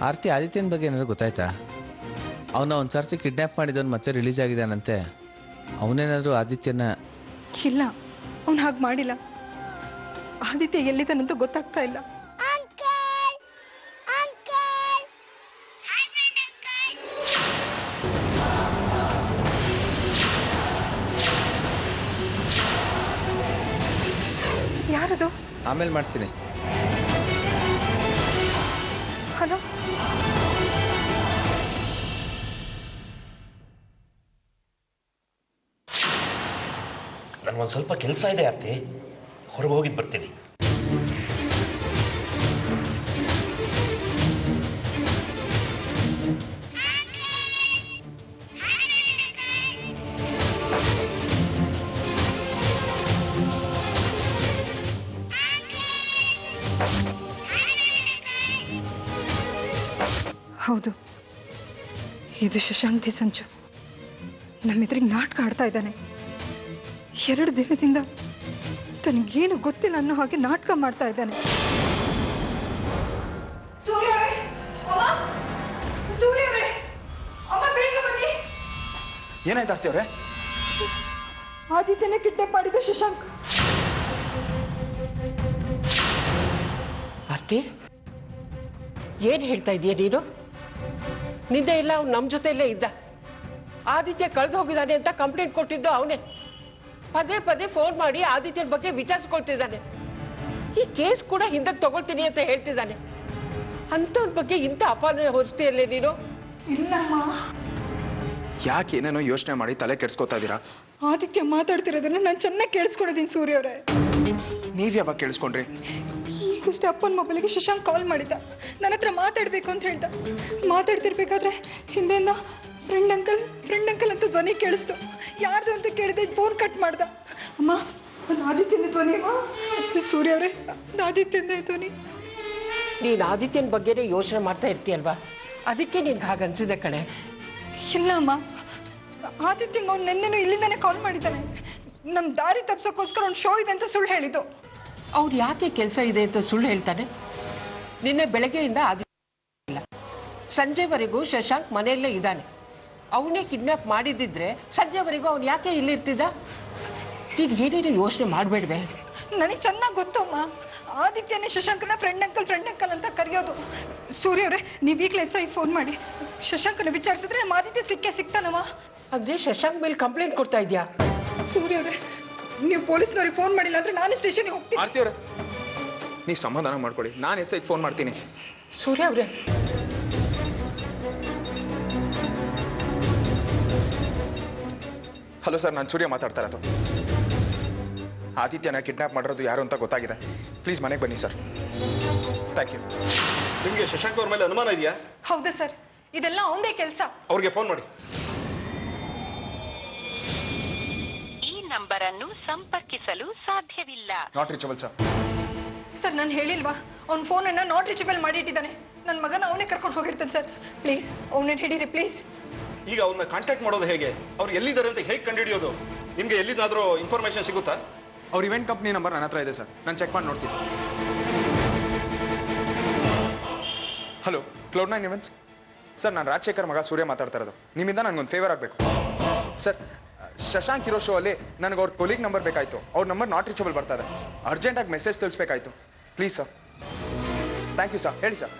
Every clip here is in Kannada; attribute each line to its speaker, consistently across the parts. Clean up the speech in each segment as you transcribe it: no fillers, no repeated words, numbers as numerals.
Speaker 1: ಆರ್ತಿ ಆದಿತ್ಯನ ಬಗ್ಗೆ ಏನಾದ್ರು ಗೊತ್ತಾಯ್ತಾ? ಅವನ ಒಂದು ಸರ್ತಿ ಕಿಡ್ನಾಪ್ ಮಾಡಿದವನು ಮತ್ತೆ ರಿಲೀಸ್ ಆಗಿದ್ದಾನಂತೆ. ಅವನೇನಾದ್ರೂ ಆದಿತ್ಯನ?
Speaker 2: ಇಲ್ಲ, ಅವನು ಹಾಗೆ ಮಾಡಿಲ್ಲ. ಆದಿತ್ಯ ಎಲ್ಲಿದ್ದಾನಂತೂ ಗೊತ್ತಾಗ್ತಾ ಇಲ್ಲ. ಯಾರದು?
Speaker 1: ಆಮೇಲೆ ಮಾಡ್ತೀನಿ.
Speaker 2: ಹಲೋ,
Speaker 3: ನನಗೊಂದು ಸ್ವಲ್ಪ ಕೆಲಸ ಇದೆ ಆರ್ತಿ, ಹೊರಗೆ ಹೋಗಿದ್ದು ಬರ್ತೀನಿ.
Speaker 2: ಹೌದು, ಇದು ಶಶಾಂಕ್ ಸಂಚು ನಮ್ಮೆದುರಿಗೆ ನಾಟಕ ಆಡ್ತಾ ಇದ್ದಾನೆ. 2 ದಿನದಿಂದ ತನಗೇನು ಗೊತ್ತಿಲ್ಲ ಅನ್ನೋ ಹಾಗೆ ನಾಟಕ ಮಾಡ್ತಾ ಇದ್ದಾನೆ.
Speaker 4: ಏನಾಯ್ತು ಆರ್ತಿ ಅವ್ರೆ?
Speaker 2: ಆದಿತ್ಯನೇ ಕಿಡ್ನಾಪ್ ಮಾಡಿದ್ದು ಶಶಾಂಕ್.
Speaker 5: ಆರ್ತಿ, ಏನ್ ಹೇಳ್ತಾ ಇದೀಯ ನೀನು? ನಿನ್ನೆ ಇಲ್ಲ ಅವ್ನು ನಮ್ಮ ಜೊತೆಯಲ್ಲೇ ಇದ್ದ. ಆದಿತ್ಯ ಕಳೆದು ಹೋಗಿದ್ದಾನೆ ಅಂತ ಕಂಪ್ಲೇಂಟ್ ಕೊಟ್ಟಿದ್ದು ಅವನೇ. ಪದೇ ಪದೇ ಫೋನ್ ಮಾಡಿ ಆದಿತ್ಯನ ಬಗ್ಗೆ ವಿಚಾರಿಸ್ಕೊಳ್ತಿದ್ದಾನೆ. ಈ ಕೇಸ್ ಕೂಡ ಹಿಂದಕ್ಕೆ ತಗೊಳ್ತೀನಿ ಅಂತ ಹೇಳ್ತಿದ್ದಾನೆ. ಅಂತವನ ಬಗ್ಗೆ ಇಂಥ ಅಪಾನ ಹೊರಿಸ್ತೀಯಲ್ಲೇ ನೀನು?
Speaker 2: ಇಲ್ಲಮ್ಮ,
Speaker 4: ಯಾಕೆ ಏನೇನೋ ಯೋಚನೆ ಮಾಡಿ ತಲೆ ಕೆಡ್ಸ್ಕೊತಾ ಇದ್ದೀರಾ?
Speaker 2: ಆದಿತ್ಯ ಮಾತಾಡ್ತಿರೋದನ್ನ ನಾನು ಚೆನ್ನಾಗಿ ಕೇಳಿಸ್ಕೊಂಡಿದ್ದೀನಿ ಸೂರ್ಯ ಅವರೇ.
Speaker 4: ನೀವ್ ಯಾವಾಗ ಕೇಳಿಸ್ಕೊಂಡ್ರಿ?
Speaker 2: ಈಗಷ್ಟೇ ಅಪ್ಪನ ಮೊಬೈಲಿಗೆ ಶಶಾಂಕ್ ಕಾಲ್ ಮಾಡಿದ್ದ. ನನ್ನ ಹತ್ರ ಮಾತಾಡ್ಬೇಕು ಅಂತ ಹೇಳ್ದ. ಮಾತಾಡ್ತಿರ್ಬೇಕಾದ್ರೆ ಹಿಂದೆಯಿಂದ ಫ್ರೆಂಡ್ ಅಂಕಲ್ ಅಂತ ಧ್ವನಿ ಕೇಳಿಸ್ತು. ಯಾರ್ದು ಅಂತ ಕೇಳಿದೆ, ಫೋನ್ ಕಟ್ ಮಾಡ್ದ. ಅಮ್ಮ, ಅದು ಆದಿತ್ಯನ ಧ್ವನಿ ಅಮ್ಮ. ಸೂರ್ಯ ಅವರೇ, ಆದಿತ್ಯನ ಧ್ವನಿ.
Speaker 5: ನೀನು ಆದಿತ್ಯನ ಬಗ್ಗೆನೇ ಯೋಚನೆ ಮಾಡ್ತಾ ಇರ್ತೀಯಲ್ವಾ, ಅದಕ್ಕೆ ನಿನ್ಗೆ ಹಾಗನ್ಸಿದೆ ಕಣೆ.
Speaker 2: ಇಲ್ಲ ಅಮ್ಮ, ಆದಿತ್ಯಂಗೆ ಅವ್ನು ನೆನ್ನೆನೂ ಇಲ್ಲಿಂದಾನೆ ಕಾಲ್ ಮಾಡಿದ್ದಾನೆ. ನಮ್ಮ ದಾರಿ ತಪ್ಸೋಕ್ಕೋಸ್ಕರ ಒಂದು ಶೋ ಇದೆ ಅಂತ ಸುಳ್ಳು ಹೇಳಿದ್ದು.
Speaker 5: ಅವ್ರು ಯಾಕೆ ಕೆಲಸ ಇದೆ ಅಂತ ಸುಳ್ಳು ಹೇಳ್ತಾನೆ? ನಿನ್ನೆ ಬೆಳಗ್ಗೆಯಿಂದ ಆದಿತ್ಯ ಇಲ್ಲ, ಸಂಜೆವರೆಗೂ ಶಶಾಂಕ್ ಮನೆಯಲ್ಲೇ ಇದ್ದಾನೆ. ಅವನೇ ಕಿಡ್ನಾಪ್ ಮಾಡಿದ್ದಿದ್ರೆ ಸಂಜೆವರೆಗೂ ಅವ್ನು ಯಾಕೆ ಇಲ್ಲಿರ್ತಿದ್ದ? ನೀನು ಏನೇನು ಯೋಚನೆ ಮಾಡಬೇಡ್ವೆ.
Speaker 2: ನನಗೆ ಚೆನ್ನಾಗಿ ಗೊತ್ತು ಅಮ್ಮ, ಆದಿತ್ಯನೇ ಶಶಾಂಕನ ಫ್ರೆಂಡ್ ಅಂಕಲ್ ಅಂತ ಕರೆಯೋದು. ಸೂರ್ಯ ಅವರೇ, ನೀವೀಗಲೇ SI ಫೋನ್ ಮಾಡಿ ಶಶಾಂಕನ ವಿಚಾರಿಸಿದ್ರೆ ನಮ್ಮ ಆದಿತ್ಯ ಸಿಗ್ತಾನಮ್ಮ.
Speaker 5: ಅಂದ್ರೆ ಶಶಾಂಕ್ ಮೇಲೆ ಕಂಪ್ಲೇಂಟ್ ಕೊಡ್ತಾ ಇದೆಯಾ?
Speaker 2: ಸೂರ್ಯ ಅವರೇ, ನೀವು ಪೊಲೀಸ್ನವ್ರಿಗೆ ಫೋನ್ ಮಾಡಿಲ್ಲ ಅಂದ್ರೆ ನಾನೇ ಸ್ಟೇಷನ್ಗೆ ಹೋಗ್ತೀನಿ.
Speaker 4: ಆರ್ತಿ ಅವ್ರೆ, ನೀವು ಸಮಾಧಾನ ಮಾಡ್ಕೊಳ್ಳಿ, ನಾನು SIಗೆ ಫೋನ್ ಮಾಡ್ತೀನಿ.
Speaker 5: ಸೂರ್ಯ ಅವರೇ,
Speaker 4: ಹಲೋ ಸರ್, ನಾನು ಸೂರ್ಯ ಮಾತಾಡ್ತಾ ಇರೋದು. ಆದಿತ್ಯನ ಕಿಡ್ನಾಪ್ ಮಾಡಿರೋದು ಯಾರು ಅಂತ ಗೊತ್ತಾಗಿದೆ. ಪ್ಲೀಸ್ ಮನೆಗೆ ಬನ್ನಿ ಸರ್. Thank you.
Speaker 6: ನಿಮಗೆ ಶಶಾಂಕ್ ಅವ್ರ ಮೇಲೆ ಅನುಮಾನ ಇದೆಯಾ?
Speaker 2: ಹೌದು ಸರ್, ಇದೆಲ್ಲ ಅವನದೇ ಕೆಲಸ.
Speaker 6: ಅವ್ರಿಗೆ ಫೋನ್ ಮಾಡಿ.
Speaker 7: ಈ ನಂಬರ್ ಅನ್ನು ಸಂಪರ್ಕಿಸಲು ಸಾಧ್ಯವಿಲ್ಲ.
Speaker 4: Not reachable sir.
Speaker 2: ಸರ್, ನಾನು ಹೇಳಿಲ್ವಾ, ಅವ್ನ ಫೋನನ್ನು ನಾಟ್ ರೀಚಬಲ್ ಮಾಡಿ ಇಟ್ಟಿದ್ದಾನೆ. ನನ್ನ ಮಗನ ಅವನೇ ಕರ್ಕೊಂಡು ಹೋಗಿರ್ತಾನೆ ಸರ್. ಪ್ಲೀಸ್ ಅವನ್ನ ಹಿಡೀರಿ ಪ್ಲೀಸ್.
Speaker 6: ಈಗ ಅವ್ರನ್ನ ಕಾಂಟ್ಯಾಕ್ಟ್ ಮಾಡೋದು ಹೇಗೆ? ಅವ್ರು ಎಲ್ಲಿದ್ದಾರೆ ಅಂತ ಹೇಗೆ ಕಂಡುಹಿಡಿಯೋದು? ನಿಮ್ಗೆ ಎಲ್ಲಿದ್ದಾದ್ರೂ ಇನ್ಫಾರ್ಮೇಶನ್ ಸಿಗುತ್ತಾ?
Speaker 4: ಅವ್ರ ಇವೆಂಟ್ ಕಂಪ್ನಿ ನಂಬರ್ ನನ್ನ ಹತ್ರ ಇದೆ ಸರ್, ನಾನು ಚೆಕ್ ಮಾಡಿ ನೋಡ್ತೀನಿ. ಹಲೋ, Cloud9 ಇವೆಂಟ್ಸ್ ಸರ್, ನಾನು ರಾಜಶೇಖರ್ ಮಗ ಸೂರ್ಯ ಮಾತಾಡ್ತಾ ಇರೋದು. ನಿಮ್ಮಿಂದ ನನಗೊಂದು ಫೇವರ್ ಆಗಬೇಕು ಸರ್. ಶಶಾಂಕ್ ಇರೋ ಶೋ ಅಲ್ಲಿ ನನಗೆ ಅವ್ರ ಕೊಲೀಗ್ ನಂಬರ್ ಬೇಕಾಯಿತು. ಅವ್ರ ನಂಬರ್ ನಾಟ್ ರೀಚಬಲ್ ಬರ್ತಾ ಇದೆ. ಅರ್ಜೆಂಟಾಗಿ ಮೆಸೇಜ್ ತಿಳಿಸ್ಬೇಕಾಯ್ತು. Please sir. Thank you sir. ಹೇಳಿ sir.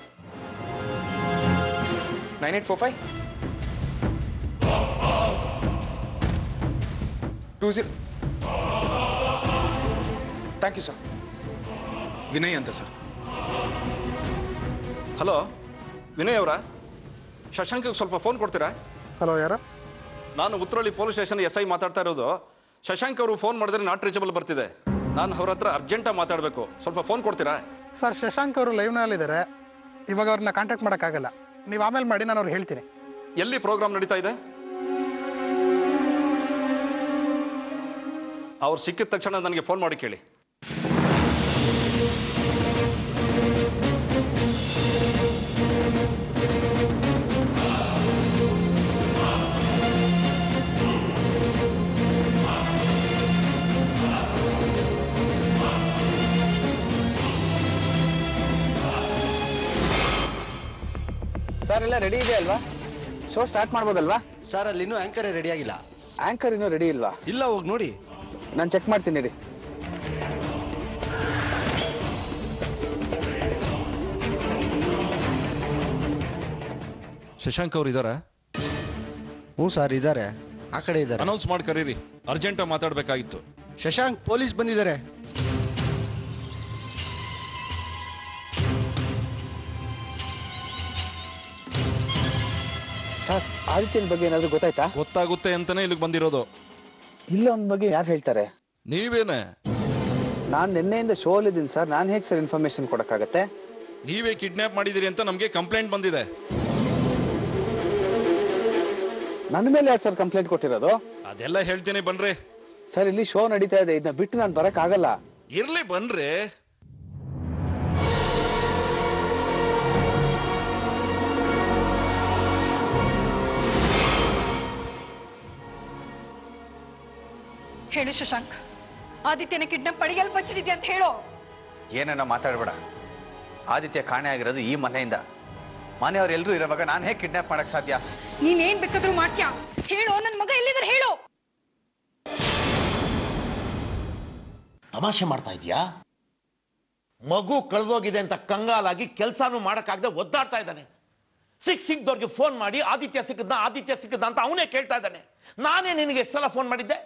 Speaker 4: 9845 20. Thank you sir. Vinay ಅಂತ ಸರ್.
Speaker 6: ಹಲೋ ವಿನಯ್ ಅವರ? ಶಶಾಂಕ್ಗೆ ಸ್ವಲ್ಪ ಫೋನ್ ಕೊಡ್ತೀರಾ?
Speaker 8: ಹಲೋ, ಯಾರು?
Speaker 6: ನಾನು ಉತ್ತರಳ್ಳಿ ಪೊಲೀಸ್ ಸ್ಟೇಷನ್ SI ಮಾತಾಡ್ತಾ ಇರೋದು. ಶಶಾಂಕ್ ಅವರು ಫೋನ್ ಮಾಡಿದ್ರೆ ನಾಟ್ ರೀಚಬಲ್ ಬರ್ತಿದೆ. ನಾನು ಅವ್ರ ಹತ್ರ ಅರ್ಜೆಂಟಾಗಿ ಮಾತಾಡಬೇಕು. ಸ್ವಲ್ಪ ಫೋನ್ ಕೊಡ್ತೀರಾ?
Speaker 8: ಸರ್, ಶಶಾಂಕ್ ಅವರು ಲೈವ್ನಲ್ಲಿದ್ದಾರೆ. ಇವಾಗ ಅವ್ರನ್ನ ಕಾಂಟ್ಯಾಕ್ಟ್ ಮಾಡೋಕ್ಕಾಗಲ್ಲ. ನೀವು ಆಮೇಲೆ ಮಾಡಿ, ನಾನು ಅವ್ರಿಗೆ ಹೇಳ್ತೀನಿ.
Speaker 6: ಎಲ್ಲಿ ಪ್ರೋಗ್ರಾಮ್ ನಡೀತಾ ಇದೆ? ಅವ್ರು ಸಿಕ್ಕಿದ ತಕ್ಷಣ ನನಗೆ ಫೋನ್ ಮಾಡಿ ಕೇಳಿ.
Speaker 1: ಕಾರ್ ಎಲ್ಲ ರೆಡಿ ಇದೆ ಅಲ್ವಾ? Show start ಮಾಡ್ಬೋದಲ್ವಾ?
Speaker 9: ಸರ್ ಅಲ್ಲಿ ಇನ್ನೂ ಆಂಕರ್ ರೆಡಿ ಆಗಿಲ್ಲ.
Speaker 1: ಆಂಕರ್ ಇನ್ನೂ ರೆಡಿ ಇಲ್ವಾ?
Speaker 9: ಇಲ್ಲ, ಹೋಗಿ ನೋಡಿ.
Speaker 1: ನಾನು ಚೆಕ್ ಮಾಡ್ತೀನಿ ರೀ.
Speaker 6: ಶಶಾಂಕ್ ಅವ್ರು ಇದಾರ?
Speaker 9: ಹ್ಞೂ ಸರ್ ಇದ್ದಾರೆ, ಆ ಕಡೆ ಇದ್ದಾರೆ.
Speaker 6: ಅನೌನ್ಸ್ ಮಾಡಿ ಕರೀರಿ, ಅರ್ಜೆಂಟ್ ಮಾತಾಡ್ಬೇಕಾಗಿತ್ತು.
Speaker 9: ಶಶಾಂಕ್, ಪೊಲೀಸ್ ಬಂದಿದ್ದಾರೆ.
Speaker 1: ಸರ್, ಆದಿತ್ಯನ ಬಗ್ಗೆ ಏನಾದ್ರು ಗೊತ್ತಾಯ್ತಾ?
Speaker 6: ಗೊತ್ತಾಗುತ್ತೆ ಅಂತಾನೆ ಇಲ್ಲಿಗೆ ಬಂದಿರೋದು.
Speaker 1: ಇಲ್ಲ, ಅವನ ಬಗ್ಗೆ ಯಾರು ಹೇಳ್ತಾರೆ?
Speaker 6: ನೀವೇನೆ?
Speaker 1: ನಾನು ನಿನ್ನೆಯಿಂದ ಶೋ ಅಲ್ಲಿದ್ದೀನಿ ಸರ್. ನಾನು ಹೇಗೆ ಸರ್ ಇನ್ಫಾರ್ಮೇಶನ್ ಕೊಡಕ್ಕಾಗತ್ತೆ?
Speaker 6: ನೀವೇ ಕಿಡ್ನಾಪ್ ಮಾಡಿದಿರಿ ಅಂತ ನಮಗೆ ಕಂಪ್ಲೇಂಟ್ ಬಂದಿದೆ.
Speaker 1: ನನ್ನ ಮೇಲೆ ಯಾರು ಸರ್ ಕಂಪ್ಲೇಂಟ್ ಕೊಟ್ಟಿರೋದು?
Speaker 6: ಅದೆಲ್ಲ ಹೇಳ್ತೀನಿ ಬನ್ರಿ.
Speaker 1: ಸರ್, ಇಲ್ಲಿ ಶೋ ನಡೀತಾ ಇದೆ, ಇದನ್ನ ಬಿಟ್ಟು ನಾನು ಬರಕ್ ಆಗಲ್ಲ.
Speaker 6: ಇರ್ಲಿ ಬನ್ರಿ.
Speaker 2: ಹೇಳು ಶಶಾಂಕ್, ಆದಿತ್ಯನ ಕಿಡ್ನಾಪ್ ಪಡಿಗೆಲ್ ಬಚ್ಚಿಡಿದ್ಯಾ ಅಂತ ಹೇಳೋ.
Speaker 10: ಏನೇನೋ ಮಾತಾಡ್ಬೇಡ. ಆದಿತ್ಯ ಕಾಣೆ ಆಗಿರೋದು ಈ ಮನೆಯಿಂದ. ಮನೆಯವ್ರೆಲ್ಲರೂ ಇರೋವಾಗ ನಾನು ಹೇಗೆ ಕಿಡ್ನಾಪ್ ಮಾಡಕ್ ಸಾಧ್ಯ?
Speaker 2: ನೀನೇನ್ ಬೇಕಾದ್ರೂ ಮಾಡ್ತೀಯಾ? ಹೇಳೋ, ನನ್ ಮಗ ಎಲ್ಲಿದ್ದಾರೆ ಹೇಳೋ.
Speaker 3: ತಮಾಷೆ ಮಾಡ್ತಾ ಇದೀಯಾ? ಮಗು ಕಳೆದೋಗಿದೆ ಅಂತ ಕಂಗಾಲಾಗಿ ಕೆಲಸನೂ ಮಾಡಕ್ಕಾಗದೆ ಒದ್ದಾಡ್ತಾ ಇದ್ದಾನೆ. ಸಿಕ್ದವ್ರಿಗೆ ಫೋನ್ ಮಾಡಿ ಆದಿತ್ಯ ಸಿಕ್ಕದ್ದ ಅಂತ ಅವನೇ ಕೇಳ್ತಾ ಇದ್ದಾನೆ. ನಾನೇ ನಿನಗೆ ಎಷ್ಟು ಸಲ ಫೋನ್ ಮಾಡಿದ್ದೆ?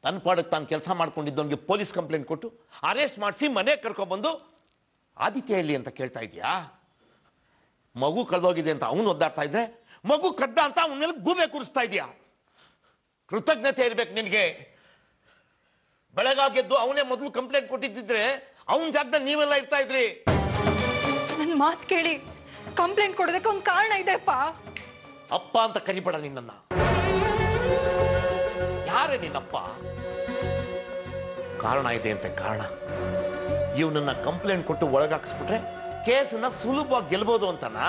Speaker 3: ತನ್ನ ಪಾಡಕ್ಕೆ ತಾನು ಕೆಲಸ ಮಾಡ್ಕೊಂಡಿದ್ದವನಿಗೆ ಪೊಲೀಸ್ ಕಂಪ್ಲೇಂಟ್ ಕೊಟ್ಟು ಅರೆಸ್ಟ್ ಮಾಡಿಸಿ ಮನೆಗೆ ಕರ್ಕೊಂಡ್ಬಂದು ಆದಿತ್ಯ ಎಲ್ಲಿ ಅಂತ ಕೇಳ್ತಾ ಇದೀಯಾ? ಮಗು ಕಳೆದೋಗಿದೆ ಅಂತ ಅವನು ಒದ್ದಾಡ್ತಾ ಇದ್ರೆ ಮಗು ಕದ್ದ ಅಂತ ಅವನ ಮೇಲೆ ಗೂಬೆ ಕೂರಿಸ್ತಾ ಇದೀಯಾ? ಕೃತಜ್ಞತೆ ಇರ್ಬೇಕು ನಿನಗೆ. ಬೆಳಗಾಗೆದ್ದು ಅವನೇ ಮೊದಲು ಕಂಪ್ಲೇಂಟ್ ಕೊಟ್ಟಿದ್ದಿದ್ರೆ ಅವನ ಜಾಗದಲ್ಲಿ ನೀವೆಲ್ಲ ಇರ್ತಾ ಇದ್ರಿ.
Speaker 2: ನನ್ ಮಾತ್ ಕೇಳಿ ಕಂಪ್ಲೇಂಟ್ ಕೊಡೋದಕ್ಕೆ ಒಂದ್ ಕಾರಣ ಇದೆಪ್ಪ.
Speaker 3: ಅಪ್ಪ ಅಂತ ಕರಿಬೇಡ ನಿನ್ನನ್ನ. ಯಾರೇ ನಿನ್ನಪ್ಪ? ಕಾರಣ ಇದೆ ಅಂತ ಕಾರಣ. ಇವನನ್ನ ಕಂಪ್ಲೇಂಟ್ ಕೊಟ್ಟು ಒಳಗಾಕಿಸ್ಬಿಟ್ರೆ ಕೇಸನ್ನ ಸುಲಭವಾಗಿ ಗೆಲ್ಬೋದು ಅಂತನಾ?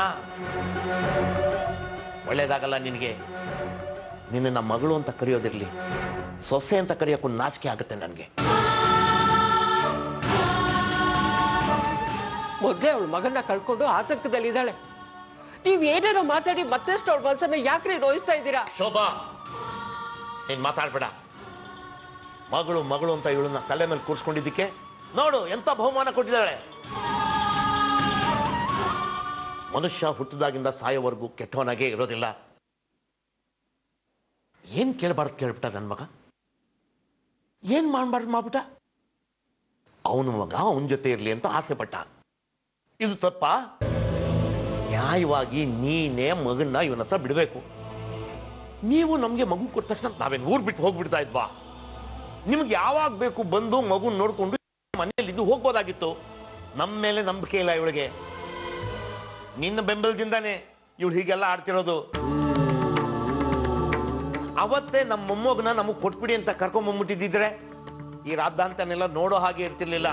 Speaker 3: ಒಳ್ಳೇದಾಗಲ್ಲ ನಿನಗೆ. ನಿನ್ನ ಮಗಳು ಅಂತ ಕರೆಯೋದಿರ್ಲಿ, ಸೊಸೆ ಅಂತ ಕರೆಯೋಕ್ಕೂ ನಾಚಿಕೆ ಆಗುತ್ತೆ ನನಗೆ.
Speaker 5: ಮೊದಲೇ ಅವಳ ಮಗನ್ನ ಕಳ್ಕೊಂಡು ಆತಂಕದಲ್ಲಿದ್ದಾಳೆ. ನೀವ್ ಏನೇನೋ ಮಾತಾಡಿ ಮತ್ತೆಷ್ಟು ಅವಳ ಮನಸ್ಸನ್ನ ಯಾಕ್ರಿ ನೋಯಿಸ್ತಾ ಇದ್ದೀರಾ?
Speaker 3: ಶೋಭಾ, ನೀನ್ ಮಾತಾಡ್ಬೇಡ. ಮಗಳು ಅಂತ ಇವಳನ್ನ ತಲೆ ಮೇಲೆ ಕೂರ್ಸ್ಕೊಂಡಿದ್ದಕ್ಕೆ ನೋಡು ಎಂತ ಬಹುಮಾನ ಕೊಟ್ಟಿದ್ದಾಳೆ. ಮನುಷ್ಯ ಹುಟ್ಟಿದಾಗಿಂದ ಸಾಯೋವರೆಗೂ ಕೆಟ್ಟವನಾಗೇ ಇರೋದಿಲ್ಲ. ಏನ್ ಕೇಳಬಾರ್ದು ಕೇಳ್ಬಿಟ್ಟ ನನ್ನ ಮಗ. ಏನ್ ಮಾಡ್ಬಾರ್ದು ಮಾಡ್ಬಿಟ್ಟ. ಅವನ ಮಗ ಅವನ ಜೊತೆ ಇರ್ಲಿ ಅಂತ ಆಸೆ ಪಟ್ಟ. ಇದು ತಪ್ಪ? ನ್ಯಾಯವಾಗಿ ನೀನೇ ಮಗನ್ನ ಇವನ ಹತ್ರ ಬಿಡಬೇಕು. ನೀವು ನಮ್ಗೆ ಮಗು ಕೊಟ್ಟ ತಕ್ಷಣ ನಾವೇನು ಊರ್ ಬಿಟ್ಟು ಹೋಗ್ಬಿಡ್ತಾ ಇದ್ವಾ? ನಿಮ್ಗೆ ಯಾವಾಗ ಬೇಕು ಬಂದು ಮಗು ನೋಡ್ಕೊಂಡು ಮನೆಯಲ್ಲಿ ಇದು ಹೋಗ್ಬೋದಾಗಿತ್ತು. ನಮ್ಮ ಮೇಲೆ ನಂಬಿಕೆ ಇಲ್ಲ ಇವಳಿಗೆ. ನಿನ್ನ ಬೆಂಬಲದಿಂದಾನೆ ಇವಳು ಹೀಗೆಲ್ಲ ಆಡ್ತಿರೋದು. ಅವತ್ತೇ ನಮ್ಮ ಮೊಮ್ಮಗನ ನಮಗ್ ಕೊಟ್ಬಿಡಿ ಅಂತ ಕರ್ಕೊಂಬಂದ್ಬಿಟ್ಟಿದ್ರೆ ಈ ರಾದ್ದಾಂತನೆಲ್ಲ ನೋಡೋ ಹಾಗೆ ಇರ್ತಿರ್ಲಿಲ್ಲ.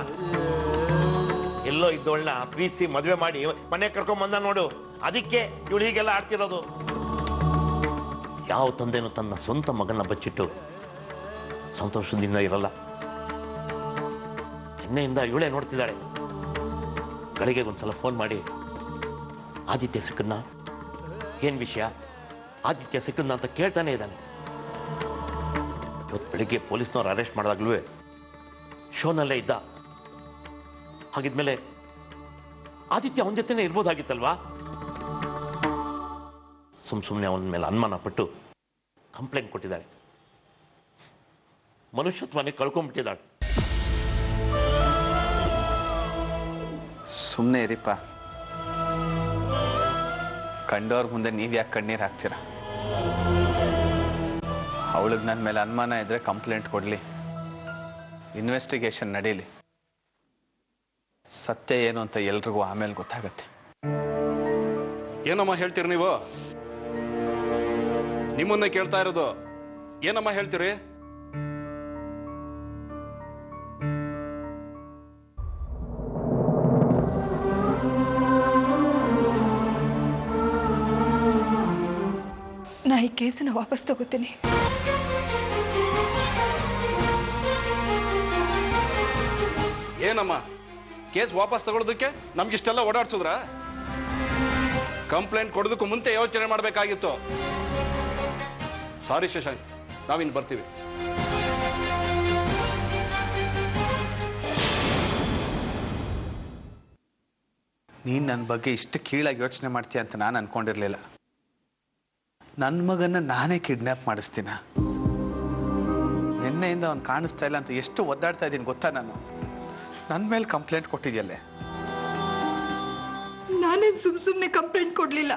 Speaker 3: ಎಲ್ಲೋ ಇದ್ದವಳನ್ನ ಪ್ರೀತಿಸಿ ಮದುವೆ ಮಾಡಿ ಮನೆ ಕರ್ಕೊಂಬಂದ ನೋಡು. ಅದಕ್ಕೆ ಇವಳು ಹೀಗೆಲ್ಲ ಆಡ್ತಿರೋದು. ಯಾವ ತಂದೆನೂ ತನ್ನ ಸ್ವಂತ ಮಗನ ಬಚ್ಚಿಟ್ಟು ಸಂತೋಷದಿಂದ ಇರಲ್ಲ. ನಿನ್ನೆಯಿಂದ ಇವಳೇ ನೋಡ್ತಿದ್ದಾಳೆ. ಗಳಿಗೆ ಒಂದ್ಸಲ ಫೋನ್ ಮಾಡಿ ಆದಿತ್ಯ ಸಿಕ್ಕದ್ನ, ಏನ್ ವಿಷಯ, ಆದಿತ್ಯ ಸಿಕ್ಕದ್ನ ಅಂತ ಕೇಳ್ತಾನೆ ಇದ್ದಾನೆ. ಇವತ್ತು ಬೆಳಿಗ್ಗೆ ಪೊಲೀಸ್ನವ್ರು ಅರೆಸ್ಟ್ ಮಾಡಿದಾಗ್ಲೂ ಶೋನಲ್ಲೇ ಇದ್ದ. ಹಾಗಿದ್ಮೇಲೆ ಆದಿತ್ಯ ಅವನ ಜೊತೆನೇ ಇರ್ಬೋದಾಗಿತ್ತಲ್ವಾ? ಸುಮ್ಮನೆ ಅವನ ಮೇಲೆ ಅನುಮಾನ ಪಟ್ಟು ಕಂಪ್ಲೇಂಟ್ ಕೊಟ್ಟಿದ್ದಾಳೆ. ಮನುಷ್ಯತ್ವನೇ ಕಳ್ಕೊಂಡ್ಬಿಟ್ಟಿದ್ದಾಳೆ.
Speaker 10: ಸುಮ್ಮನೆ ಇರಿಪ್ಪ. ಕಂಡವ್ರ ಮುಂದೆ ನೀವ್ ಯಾಕೆ ಕಣ್ಣೀರ್ ಹಾಕ್ತೀರಾ? ಅವಳಿಗೆ ನನ್ನ ಮೇಲೆ ಅನುಮಾನ ಇದ್ರೆ ಕಂಪ್ಲೇಂಟ್ ಕೊಡ್ಲಿ, ಇನ್ವೆಸ್ಟಿಗೇಷನ್ ನಡೀಲಿ. ಸತ್ಯ ಏನು ಅಂತ ಎಲ್ರಿಗೂ ಆಮೇಲೆ ಗೊತ್ತಾಗತ್ತೆ.
Speaker 6: ಏನಮ್ಮ ಹೇಳ್ತೀರಿ ನೀವು? ನಿಮ್ಮನ್ನೇ ಕೇಳ್ತಾ ಇರೋದು. ಏನಮ್ಮ ಹೇಳ್ತೀರಿ?
Speaker 2: ನಾ ಈ ಕೇಸನ್ನ ವಾಪಸ್ ತಗೋತೀನಿ.
Speaker 6: ಏನಮ್ಮ ಕೇಸ್ ವಾಪಸ್ ತಗೊಳ್ಳೋದಕ್ಕೆ ನಮ್ಗಿಷ್ಟೆಲ್ಲ ಓಡಾಡ್ಸಿದ್ರ? ಕಂಪ್ಲೇಂಟ್ ಕೊಡೋದಕ್ಕೂ ಮುಂಚೆ ಯೋಚನೆ ಮಾಡಬೇಕಾಗಿತ್ತು. ಸಾರಿ ಶಶಾಂಕ್, ನಾವಿನ್ನು ಬರ್ತೀವಿ.
Speaker 10: ನೀನು ನನ್ನ ಬಗ್ಗೆ ಇಷ್ಟು ಕೀಳಾಗಿ ಯೋಚನೆ ಮಾಡ್ತೀಯ ಅಂತ ನಾನು ಅನ್ಕೊಂಡಿರ್ಲಿಲ್ಲ. ನನ್ನ ಮಗನ್ನ ನಾನೇ ಕಿಡ್ನಾಪ್ ಮಾಡಿಸ್ತೀನ. ನಿನ್ನೆಯಿಂದ ಅವ್ನು ಕಾಣಿಸ್ತಾ ಇಲ್ಲ ಅಂತ ಎಷ್ಟು ಒದ್ದಾಡ್ತಾ ಇದ್ದೀನಿ ಗೊತ್ತಾ ನಾನು. ನನ್ನ ಮೇಲೆ ಕಂಪ್ಲೇಂಟ್ ಕೊಟ್ಟಿದ್ಯಲ್ಲೇ.
Speaker 2: ನಾನೇನು ಸುಮ್ಮನೆ ಕಂಪ್ಲೇಂಟ್ ಕೊಡ್ಲಿಲ್ಲ.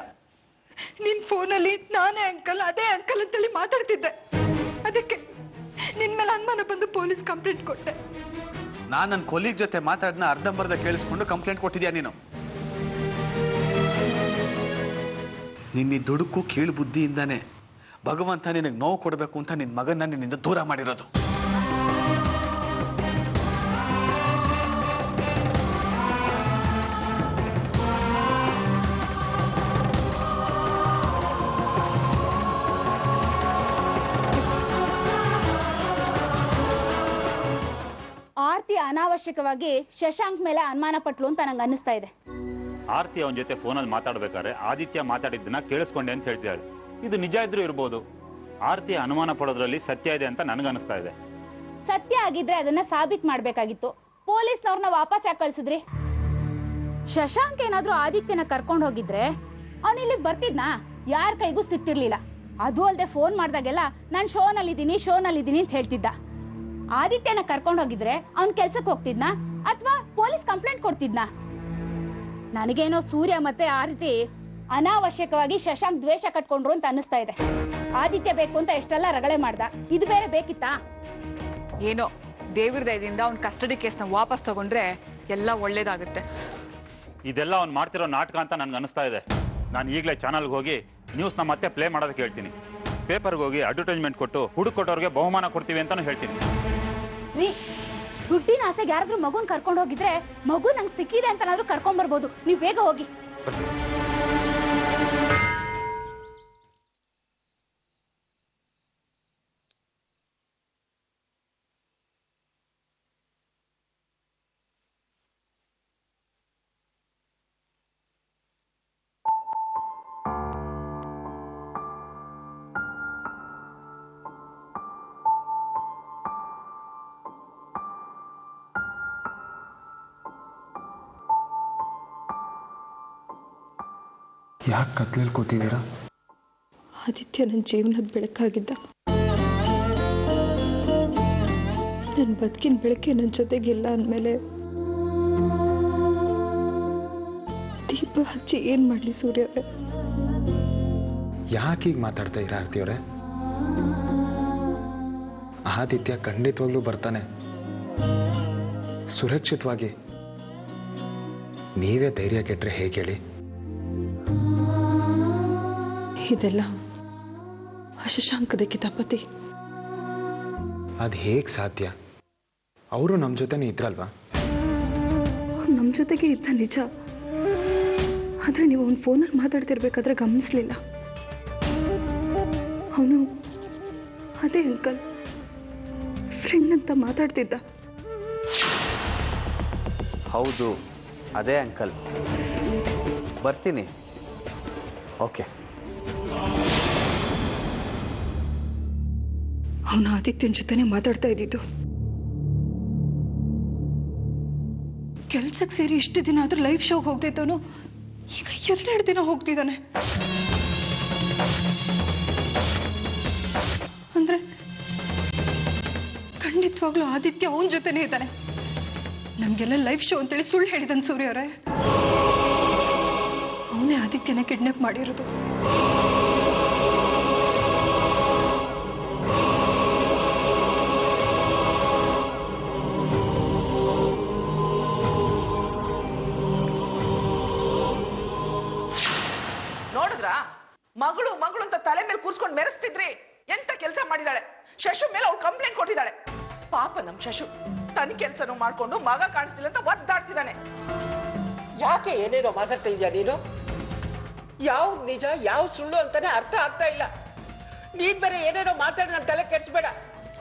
Speaker 2: ನಿನ್ ಫೋನಲ್ಲಿ ನಾನೇ ಅಂಕಲ್ ಅದೇ ಅಂಕಲ್ ಅಂತೇಳಿ ಮಾತಾಡ್ತಿದ್ದೆ. ಅದಕ್ಕೆ ನಿನ್ ಮೇಲೆ ಅನುಮಾನ ಬಂದು ಪೊಲೀಸ್ ಕಂಪ್ಲೇಂಟ್ ಕೊಟ್ಟೆ.
Speaker 10: ನಾನು ನನ್ನ ಕೊಲೀಗ್ ಜೊತೆ ಮಾತಾಡ್ನ ಅರ್ಧಂಬರ್ಧ ಕೇಳಿಸ್ಕೊಂಡು ಕಂಪ್ಲೇಂಟ್ ಕೊಟ್ಟಿದ್ಯಾ ನೀನು. ನಿನ್ನ ದುಡುಕು ಕೀಳು ಬುದ್ಧಿಯಿಂದಾನೆ ಭಗವಂತ ನಿನಗೆ ನೋವು ಕೊಡಬೇಕು ಅಂತ ನಿನ್ನ ಮಗನ್ನ ನಿನ್ನಿಂದ ದೂರ ಮಾಡಿರೋದು.
Speaker 11: ಆರ್ತಿ ಅನಾವಶ್ಯಕವಾಗಿ ಶಶಾಂಕ್ ಮೇಲೆ ಅನುಮಾನ ಪಟ್ಲು ಅಂತ ನಂಗೆ ಅನ್ನಿಸ್ತಾ ಇದೆ.
Speaker 12: ಆರ್ತಿ ಅವನ ಜೊತೆ ಫೋನಲ್ಲಿ ಮಾತಾಡ್ಬೇಕಾದ್ರೆ ಆದಿತ್ಯ ಮಾತಾಡಿದ್ದನ್ನ ಕೇಳಿಸ್ಕೊಂಡೆ ಅಂತ ಹೇಳ್ತಿದ್ದಾಳೆ. ಇದು ನಿಜ ಇದ್ರೂ ಇರ್ಬೋದು. ಆರ್ತಿ ಅನುಮಾನ ಪಡೋದ್ರಲ್ಲಿ ಸತ್ಯ ಇದೆ ಅಂತ ನನಗನ್ನಿಸ್ತಾ ಇದೆ.
Speaker 11: ಸತ್ಯ ಆಗಿದ್ರೆ ಅದನ್ನ ಸಾಬೀತ್ ಮಾಡ್ಬೇಕಾಗಿತ್ತು. ಪೊಲೀಸ್ನವ್ರನ್ನ ವಾಪಸ್ ಯಾಕೆ ಕಳ್ಸಿದ್ರಿ? ಶಶಾಂಕ್ ಏನಾದ್ರೂ ಆದಿತ್ಯನ ಕರ್ಕೊಂಡು ಹೋಗಿದ್ರೆ ಅವನ್ ಇಲ್ಲಿಗೆ ಬರ್ತಿದ್ನಾ? ಯಾರ ಕೈಗೂ ಸಿಕ್ತಿರ್ಲಿಲ್ಲ. ಅದು ಅಲ್ಲದೆ ಫೋನ್ ಮಾಡ್ದಾಗೆಲ್ಲ ನಾನು ಶೋನಲ್ಲಿದ್ದೀನಿ ಅಂತ ಹೇಳ್ತಿದ್ದ. ಆದಿತ್ಯನ ಕರ್ಕೊಂಡು ಹೋಗಿದ್ರೆ ಅವ್ನ್ ಕೆಲ್ಸಕ್ಕೆ ಹೋಗ್ತಿದ್ನಾ ಅಥವಾ ಪೊಲೀಸ್ ಕಂಪ್ಲೇಂಟ್ ಕೊಡ್ತಿದ್ನಾ? ನನಗೇನೋ ಸೂರ್ಯ ಮತ್ತೆ ಆರ್ತಿ ಅನಾವಶ್ಯಕವಾಗಿ ಶಶಾಂಕ್ ದ್ವೇಷ ಕಟ್ಕೊಂಡ್ರು ಅಂತ ಅನ್ನಿಸ್ತಾ ಇದೆ. ಆದಿತ್ಯ ಬೇಕು ಅಂತ ಎಷ್ಟೆಲ್ಲ ರಗಳೆ ಮಾಡ್ದ, ಇದು ಬೇರೆ ಬೇಕಿತ್ತಾ?
Speaker 2: ಏನೋ ದೇವ್ರ ದಯದಿಂದ ಅವ್ನ ಕಸ್ಟಡಿ ಕೇಸ್ನ ವಾಪಸ್ ತಗೊಂಡ್ರೆ ಎಲ್ಲ ಒಳ್ಳೇದಾಗುತ್ತೆ.
Speaker 12: ಇದೆಲ್ಲ ಅವ್ನು ಮಾಡ್ತಿರೋ ನಾಟಕ ಅಂತ ನನ್ಗೆ ಅನಿಸ್ತಾ ಇದೆ. ನಾನು ಈಗಲೇ ಚಾನಲ್ಗೆ ಹೋಗಿ ನ್ಯೂಸ್ನ ಮತ್ತೆ ಪ್ಲೇ ಮಾಡೋದಕ್ಕೆ ಹೇಳ್ತೀನಿ. ಪೇಪರ್ಗೆ ಹೋಗಿ ಅಡ್ವರ್ಟೈಸ್ಮೆಂಟ್ ಕೊಟ್ಟು ಹುಡುಕೊಟ್ಟವ್ರಿಗೆ ಬಹುಮಾನ ಕೊಡ್ತೀವಿ ಅಂತಾನು ಹೇಳ್ತೀನಿ.
Speaker 11: ದುಡ್ಡಿನ ಆಸೆಗೆ ಯಾರಾದ್ರೂ ಮಗುನ್ ಕರ್ಕೊಂಡು ಹೋಗಿದ್ರೆ ಮಗು ನಂಗೆ ಸಿಕ್ಕಿದೆ ಅಂತನಾದ್ರೂ ಕರ್ಕೊಂಡ್ ಬರ್ಬೋದು. ನೀವು ಬೇಗ ಹೋಗಿ.
Speaker 4: ಯಾಕೆ ಕತ್ಲಲ್ಲಿ ಕೂತಿದ್ದೀರಾ?
Speaker 2: ಆದಿತ್ಯ ನನ್ನ ಜೀವನದ ಬೆಳಕಾಗಿದ್ದ. ನನ್ನ ಬದುಕಿನ ಬೆಳಕೆ ನನ್ನ ಜೊತೆಗಿಲ್ಲ ಅಂದಮೇಲೆ ದೀಪ ಹಚ್ಚಿ ಏನ್ ಮಾಡ್ಲಿ ಸೂರ್ಯ ಅವರೇ?
Speaker 4: ಯಾಕೆ ಈಗ ಮಾತಾಡ್ತಾ ಇರ ಆರ್ತಿಯವರೇ? ಆದಿತ್ಯ ಖಂಡಿತವಾಗ್ಲೂ ಬರ್ತಾನೆ, ಸುರಕ್ಷಿತವಾಗಿ. ನೀವೇ ಧೈರ್ಯ ಕೆಟ್ರೆ ಹೇಗೆ ಹೇಳಿ?
Speaker 2: ಇದೆಲ್ಲ ಶಶಾಂಕದ ಕಿತಾಪತಿ.
Speaker 4: ಅದು ಹೇಗೆ ಸಾಧ್ಯ? ಅವರು ನಮ್ಮ ಜೊತೆನೇ ಇದ್ರಲ್ವಾ?
Speaker 2: ಅವ್ರು ನಮ್ಮ ಜೊತೆಗೆ ಇದ್ದ ನಿಜ. ಆದ್ರೆ ನೀವು ಅವ್ನ ಫೋನಲ್ಲಿ ಮಾತಾಡ್ತಿರ್ಬೇಕಾದ್ರೆ ಗಮನಿಸ್ಲಿಲ್ಲ. ಅವನು ಅದೇ ಅಂಕಲ್ ಫ್ರೆಂಡ್ ಅಂತ ಮಾತಾಡ್ತಿದ್ದ.
Speaker 10: ಹೌದು, ಅದೇ ಅಂಕಲ್. ಬರ್ತೀನಿ. ಓಕೆ.
Speaker 2: ಅವನು ಆದಿತ್ಯನ ಜೊತೆನೆ ಮಾತಾಡ್ತಾ ಇದ್ದಿದ್ದು. ಕೆಲ್ಸಕ್ಕೆ ಸೇರಿ ಇಷ್ಟು ದಿನ ಆದ್ರೂ ಲೈವ್ ಶೋಗೆ ಹೋಗ್ತಿದ್ದವನು ಈಗ 2 ದಿನ ಹೋಗ್ತಿದ್ದಾನೆ. ಅಂದ್ರೆ ಖಂಡಿತವಾಗ್ಲೂ ಆದಿತ್ಯ ಅವನ ಜೊತೆನೇ ಇದ್ದಾನೆ. ನಮ್ಗೆಲ್ಲ ಲೈವ್ ಶೋ ಅಂತೇಳಿ ಸುಳ್ಳು ಹೇಳಿದನ್ ಸೂರ್ಯ ಅವರೇ. ಅವನೇ ಆದಿತ್ಯನ ಕಿಡ್ನಾಪ್ ಮಾಡಿರೋದು.
Speaker 5: ನೋಡಿದ್ರಾ? ಮಗಳು ಮಗಳು ಅಂತ ತಲೆ ಮೇಲೆ ಕೂರ್ಸ್ಕೊಂಡು ಮೆರೆಸ್ತಿದ್ರಿ. ಎಂತ ಕೆಲಸ ಮಾಡಿದಾಳೆ. ಶಶು ಮೇಲೆ ಅವಳು ಕಂಪ್ಲೇಂಟ್ ಕೊಟ್ಟಿದ್ದಾಳೆ. ಪಾಪ ನಮ್ ಶಶು ತನ್ನ ಕೆಲಸನೂ ಮಾಡ್ಕೊಂಡು ಮಗ ಕಾಣಿಸ್ತಿಲ್ಲ ಅಂತ ಒದ್ದಾಡ್ತಿದ್ದಾನೆ. ಯಾಕೆ ಏನೇನೋ ಮಾತಾಡ್ತಾ ಇದೀಯ ನೀನು? ಯಾವ ನಿಜ ಯಾವ ಸುಳ್ಳು ಅಂತಾನೆ ಅರ್ಥ ಆಗ್ತಾ ಇಲ್ಲ. ನೀನ್ ಬೇರೆ ಏನೇನೋ ಮಾತಾಡಿ ನನ್ನ ತಲೆ ಕೆಡಿಸ್ಬೇಡ.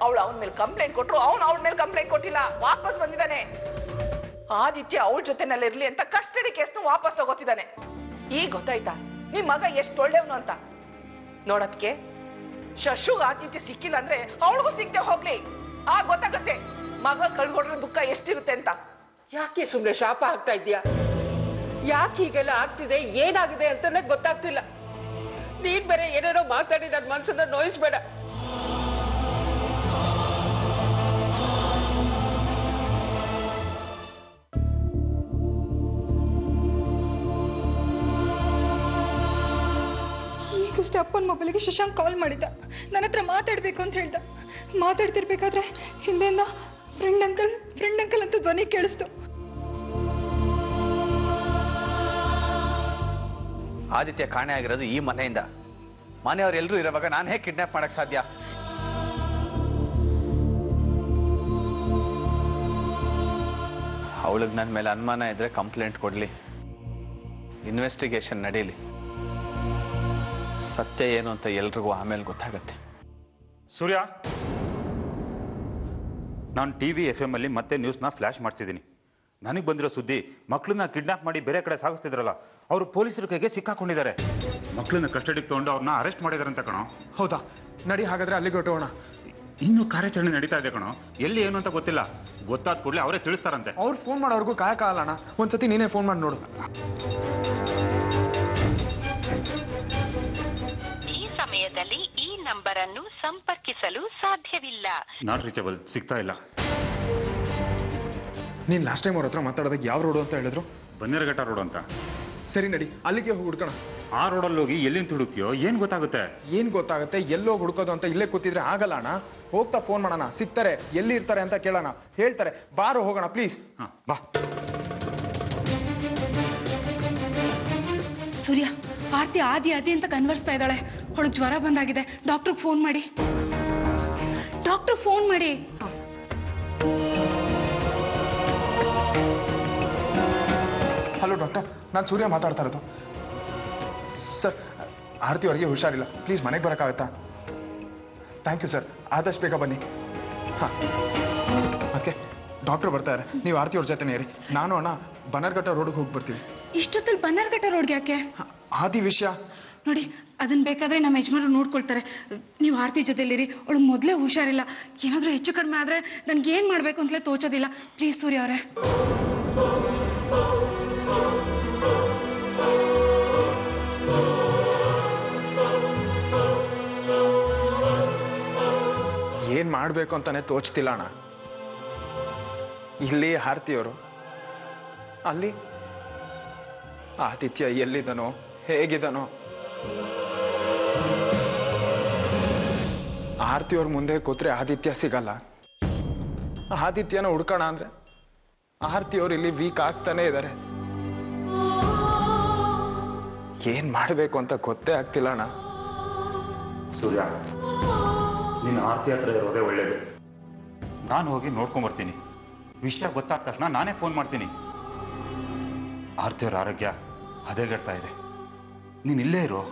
Speaker 5: ಅವಳು ಅವನ ಮೇಲೆ ಕಂಪ್ಲೇಂಟ್ ಕೊಟ್ರು, ಅವನು ಅವಳ ಮೇಲೆ ಕಂಪ್ಲೇಂಟ್ ಕೊಟ್ಟಿಲ್ಲ, ವಾಪಸ್ ಬಂದಿದ್ದಾನೆ. ಆದಿತ್ಯ ಅವಳ ಜೊತೆನಲ್ಲಿರ್ಲಿ ಅಂತ ಕಸ್ಟಡಿ ಕೇಸ್ನು ವಾಪಸ್ ತಗೋತಿದ್ದಾನೆ. ಈಗ ಗೊತ್ತಾಯ್ತಾ ನಿಮ್ ಮಗ ಎಷ್ಟು ಒಳ್ಳೆಯವನು ಅಂತ ನೋಡದ್ಕೆ ಶಶುಗ್ ಆತಿಥ್ಯ ಸಿಕ್ಕಿಲ್ಲ ಅಂದ್ರೆ ಅವಳಿಗೂ ಸಿಗದೆ ಹೋಗ್ಲಿ ಆ ಗೊತ್ತಾಗತ್ತೆ ಮಗ ಕಳ್ಕೊಂಡ್ರೆ ದುಃಖ ಎಷ್ಟಿರುತ್ತೆ ಅಂತ. ಯಾಕೆ ಸುಮ್ನೆ ಶಾಪ ಆಗ್ತಾ ಇದ್ಯಾ? ಯಾಕೆ ಹೀಗೆಲ್ಲ ಆಗ್ತಿದೆ, ಏನಾಗಿದೆ ಅಂತಾನೆ ಗೊತ್ತಾಗ್ತಿಲ್ಲ. ನೀನ್ ಬೇರೆ ಏನೇನೋ ಮಾತಾಡಿ ನನ್ನ ಮನ್ಸನ್ನ ನೋಯಿಸ್ಬೇಡ.
Speaker 2: ಈಗಷ್ಟೇ ಅಪ್ಪನ ಮೊಬೈಲಿಗೆ ಶಶಾಂಕ್ ಕಾಲ್ ಮಾಡಿದ್ದ. ನನ್ನ ಹತ್ರ ಮಾತಾಡ್ಬೇಕು ಅಂತ ಹೇಳ್ದ. ಮಾತಾಡ್ತಿರ್ಬೇಕಾದ್ರೆ ಹಿಂದೆಯಿಂದ ಫ್ರೆಂಡ್ ಅಂಕಲ್ ಅಂತ ಧ್ವನಿ ಕೇಳಿಸ್ತು.
Speaker 10: ಆದಿತ್ಯ ಕಾಣೆ ಆಗಿರೋದು ಈ ಮನೆಯಿಂದ. ಮನೆಯವರೆಲ್ಲರೂ ಇರೋವಾಗ ನಾನು ಹೇಗೆ ಕಿಡ್ನಾಪ್ ಮಾಡಕ್ ಸಾಧ್ಯ? ಅವಳಿಗೆ ನನ್ನ ಮೇಲೆ ಅನುಮಾನ ಇದ್ರೆ ಕಂಪ್ಲೇಂಟ್ ಕೊಡ್ಲಿ, ಇನ್ವೆಸ್ಟಿಗೇಷನ್ ನಡೀಲಿ. ಸತ್ಯ ಏನು ಅಂತ ಎಲ್ರಿಗೂ ಆಮೇಲೆ ಗೊತ್ತಾಗತ್ತೆ.
Speaker 12: ಸೂರ್ಯ, ನಾನು ಟಿವಿ FM ಅಲ್ಲಿ ಮತ್ತೆ ನ್ಯೂಸ್ನ ಫ್ಲಾಶ್ ಮಾಡ್ತಿದ್ದೀನಿ. ನನಗೆ ಬಂದಿರೋ ಸುದ್ದಿ, ಮಕ್ಕಳನ್ನ ಕಿಡ್ನಾಪ್ ಮಾಡಿ ಬೇರೆ ಕಡೆ ಸಾಗಿಸ್ತಿದ್ರಲ್ಲ, ಅವರು ಪೊಲೀಸರ ಕೈಗೆ ಸಿಕ್ಕಾಕೊಂಡಿದ್ದಾರೆ. ಮಕ್ಕಳನ್ನ ಕಸ್ಟಡಿಗೆ ತಗೊಂಡು ಅವ್ರನ್ನ ಅರೆಸ್ಟ್ ಮಾಡಿದಾರೆ ಅಂತ ಕಣೋ.
Speaker 4: ಹೌದಾ? ನಡಿ, ಹಾಗಾದ್ರೆ ಅಲ್ಲಿಗೆ ಹೊಟ್ಟೋಣ.
Speaker 12: ಇನ್ನೂ ಕಾರ್ಯಾಚರಣೆ ನಡೀತಾ ಇದೆ ಕಣೋ. ಎಲ್ಲಿ ಏನು ಅಂತ ಗೊತ್ತಿಲ್ಲ. ಗೊತ್ತಾದ ಕೂಡಲೇ ಅವರೇ ತಿಳಿಸ್ತಾರಂತೆ.
Speaker 4: ಅವ್ರು ಫೋನ್ ಮಾಡೋರ್ಗೂ ಕಾಯಕ್ಕಾಗಲ್ಲ. ಒಂದ್ಸತಿ ನೀನೇ ಫೋನ್ ಮಾಡಿ ನೋಡು.
Speaker 7: ಈ ಸಮಯದಲ್ಲಿ ಈ ನಂಬರ್ ಅನ್ನು ಸಂಪರ್ಕಿಸಲು ಸಾಧ್ಯವಿಲ್ಲ.
Speaker 12: ನಾಟ್ ರೀಚಬಲ್, ಸಿಗ್ತಾ ಇಲ್ಲ.
Speaker 4: ನೀನ್ ಲಾಸ್ಟ್ ಟೈಮ್ ಅವ್ರ ಹತ್ರ ಮಾತಾಡೋದಾಗ ಯಾವ ರೋಡು ಅಂತ ಹೇಳಿದ್ರು?
Speaker 12: ಬನ್ನೇರಘಟ್ಟ ರೋಡ್ ಅಂತ.
Speaker 4: ಸರಿ ನಡಿ, ಅಲ್ಲಿಗೆ ಹೋಗಿ ಹುಡ್ಕೋಣ.
Speaker 12: ಆ ರೋಡಲ್ಲಿ ಹೋಗಿ ಎಲ್ಲಿಂದ ಹುಡುಕ್ಯೋ ಏನ್ ಗೊತ್ತಾಗುತ್ತೆ?
Speaker 4: ಏನ್ ಗೊತ್ತಾಗುತ್ತೆ? ಎಲ್ಲೋಗಿ ಹುಡ್ಕೋದು ಅಂತ ಇಲ್ಲೇ ಕೂತಿದ್ರೆ ಆಗಲ್ಲ ಅಣ್ಣ. ಹೋಗ್ತಾ ಫೋನ್ ಮಾಡೋಣ, ಸಿಗ್ತಾರೆ, ಎಲ್ಲಿ ಇರ್ತಾರೆ ಅಂತ ಕೇಳೋಣ. ಹೇಳ್ತಾರೆ, ಬಾರು ಹೋಗೋಣ ಪ್ಲೀಸ್.
Speaker 12: ಬಾ.
Speaker 2: ಸೂರ್ಯ, ಆರ್ತಿ ಆದಿ ಅಂತ ಕನ್ವರ್ಸ್ತಾ ಇದ್ದಾಳೆ. ಅವಳು ಜ್ವರ ಬಂದಾಗಿದೆ. ಡಾಕ್ಟರ್ಗೆ ಫೋನ್ ಮಾಡಿ.
Speaker 4: ಹಲೋ ಡಾಕ್ಟರ್, ನಾನು ಸೂರ್ಯ ಮಾತಾಡ್ತಾ ಇರೋದು. ಸರ್, ಆರತಿ ಅವರಿಗೆ ಹುಷಾರಿಲ್ಲ. ಪ್ಲೀಸ್ ಮನೆಗೆ ಬರೋಕ್ಕಾಗತ್ತಾ? ಥ್ಯಾಂಕ್ ಯು ಸರ್, ಆದಷ್ಟು ಬೇಗ ಬನ್ನಿ. ಹಾಂ, ಓಕೆ. ಡಾಕ್ಟರ್ ಬರ್ತಾರೆ, ನೀವು ಆರತಿ ಅವ್ರ ಜೊತೆನೇ ಇರಿ. ನಾನು ಅಣ್ಣ ಬನ್ನರ್ಘಟ್ಟ ರೋಡ್ಗೆ ಹೋಗಿ ಬರ್ತೀವಿ.
Speaker 2: ಇಷ್ಟೊತ್ತಲ್ಲಿ ಬನ್ನರ್ಘಟ್ಟ ರೋಡ್ಗೆ ಯಾಕೆ?
Speaker 4: ಆದಿ ವಿಷಯ
Speaker 2: ನೋಡಿ, ಅದನ್ನ ಬೇಕಾದ್ರೆ ನಮ್ಮ ಯಜಮಾನರು ನೋಡ್ಕೊಳ್ತಾರೆ. ನೀವು ಆರತಿ ಜೊತೆಲಿರಿ. ಅವಳು ಮೊದಲೇ ಹುಷಾರಿಲ್ಲ. ಏನಾದರೂ ಹೆಚ್ಚು ಕಡಿಮೆ ಆದರೆ ನನ್ಗೆ ಏನು ಮಾಡಬೇಕು ಅಂತಲೇ ತೋಚೋದಿಲ್ಲ. ಪ್ಲೀಸ್ ಸೂರ್ಯ ಅವರೇ.
Speaker 4: ಏನ್ ಮಾಡ್ಬೇಕು ಅಂತಾನೆ ತೋಚ್ತಿಲ್ಲ ಅಣ್ಣ. ಇಲ್ಲಿ ಆರತಿಯವರು, ಅಲ್ಲಿ ಆದಿತ್ಯ ಎಲ್ಲಿದನೋ, ಹೇಗಿದನೋ. ಆರತಿಯವ್ರ ಮುಂದೆ ಕೂತ್ರೆ ಆದಿತ್ಯ ಸಿಗಲ್ಲ. ಆದಿತ್ಯನ ಹುಡ್ಕೋಣ ಅಂದ್ರೆ ಆರತಿಯವ್ರು ಇಲ್ಲಿ ವೀಕ್ ಆಗ್ತಾನೆ ಇದ್ದಾರೆ. ಏನ್ ಮಾಡ್ಬೇಕು ಅಂತ ಗೊತ್ತೇ ಆಗ್ತಿಲ್ಲ ಅಣ್ಣ.
Speaker 12: ಸೂರ್ಯ, ನೀನು ಆರತಿ ಹತ್ರ ಇರೋದೇ ಒಳ್ಳೇದು. ನಾನು ಹೋಗಿ ನೋಡ್ಕೊಂಡ್ಬರ್ತೀನಿ. ವಿಷಯ ಗೊತ್ತಾದ ತಕ್ಷಣ ನಾನೇ ಫೋನ್ ಮಾಡ್ತೀನಿ. ಆರತಿಯವ್ರ ಆರೋಗ್ಯ ಹದಗೆಡ್ತಾ ಇದೆ. ನೀನು ಇಲ್ಲೇ ಇರೋ.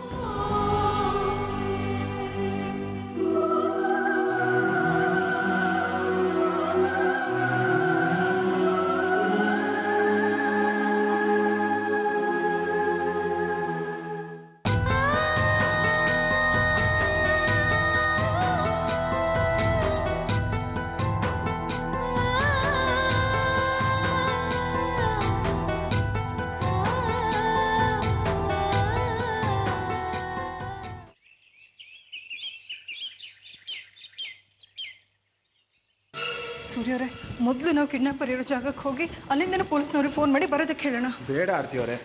Speaker 2: ಸೂರ್ಯವರೇ, ಮೊದಲು ನಾವು ಕಿಡ್ನಾಪರ್ ಇರೋ ಜಾಗಕ್ಕೆ ಹೋಗಿ ಅಲ್ಲಿಂದನೇ ಪೊಲೀಸ್ನವ್ರಿಗೆ ಫೋನ್ ಮಾಡಿ ಬರೋದಕ್ಕೆ ಹೇಳೋಣ.
Speaker 4: ಬೇಡ ಆರತಿಯವರೇ,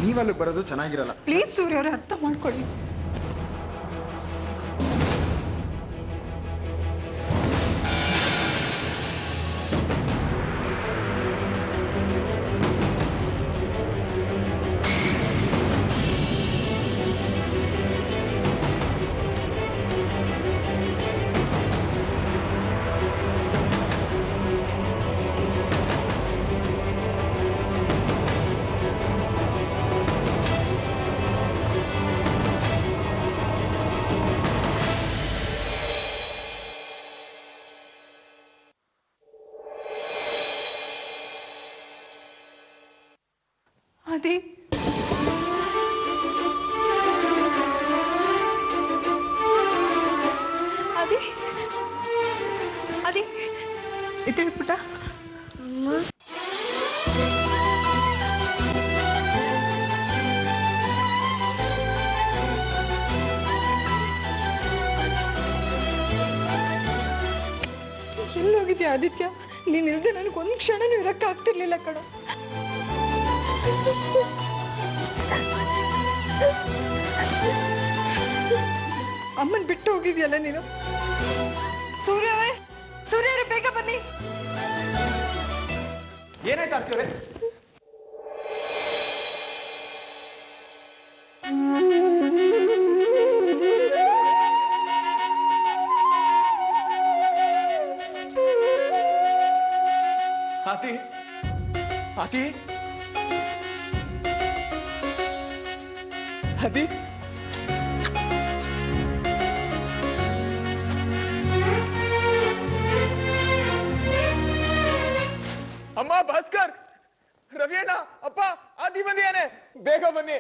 Speaker 4: ನೀವಲ್ಲಿ ಬರೋದು ಚೆನ್ನಾಗಿರಲ್ಲ.
Speaker 2: ಪ್ಲೀಸ್ ಸೂರ್ಯವರೇ, ಅರ್ಥ ಮಾಡ್ಕೊಳ್ಳಿ. ಅದೇ ಅದೇ ಇದ್ದೇಳಿ ಪುಟ್ಟ. ಎಲ್ಲೋಗಿದ್ಯಾ ಆದಿತ್ಯ? ನೀನ್ ಇಲ್ದೆ ನನಗೊಂದು ಕ್ಷಣನೂ ಇರಕ್ಕೆ ಆಗ್ತಿರ್ಲಿಲ್ಲ ಕಣೋ. ಅಮ್ಮನ್ ಬಿಟ್ಟು ಹೋಗಿದ್ಯಲ್ಲ ನೀನು. ಸೂರ್ಯ ಅವರೇ ಬೇಗ ಬನ್ನಿ.
Speaker 4: ಏನಾಯ್ತು ಆರ್ತಿಯವ್ರೆ? ಆತಿ ಆತಿ ಆತಿ ಅಮ್ಮ, ಭಾಸ್ಕರ್, ರವಿಯಣ್ಣ, ಅಪ್ಪ, ಆದಿ ಬಂದಿಯಾನೆ, ಬೇಗ ಬನ್ನಿ.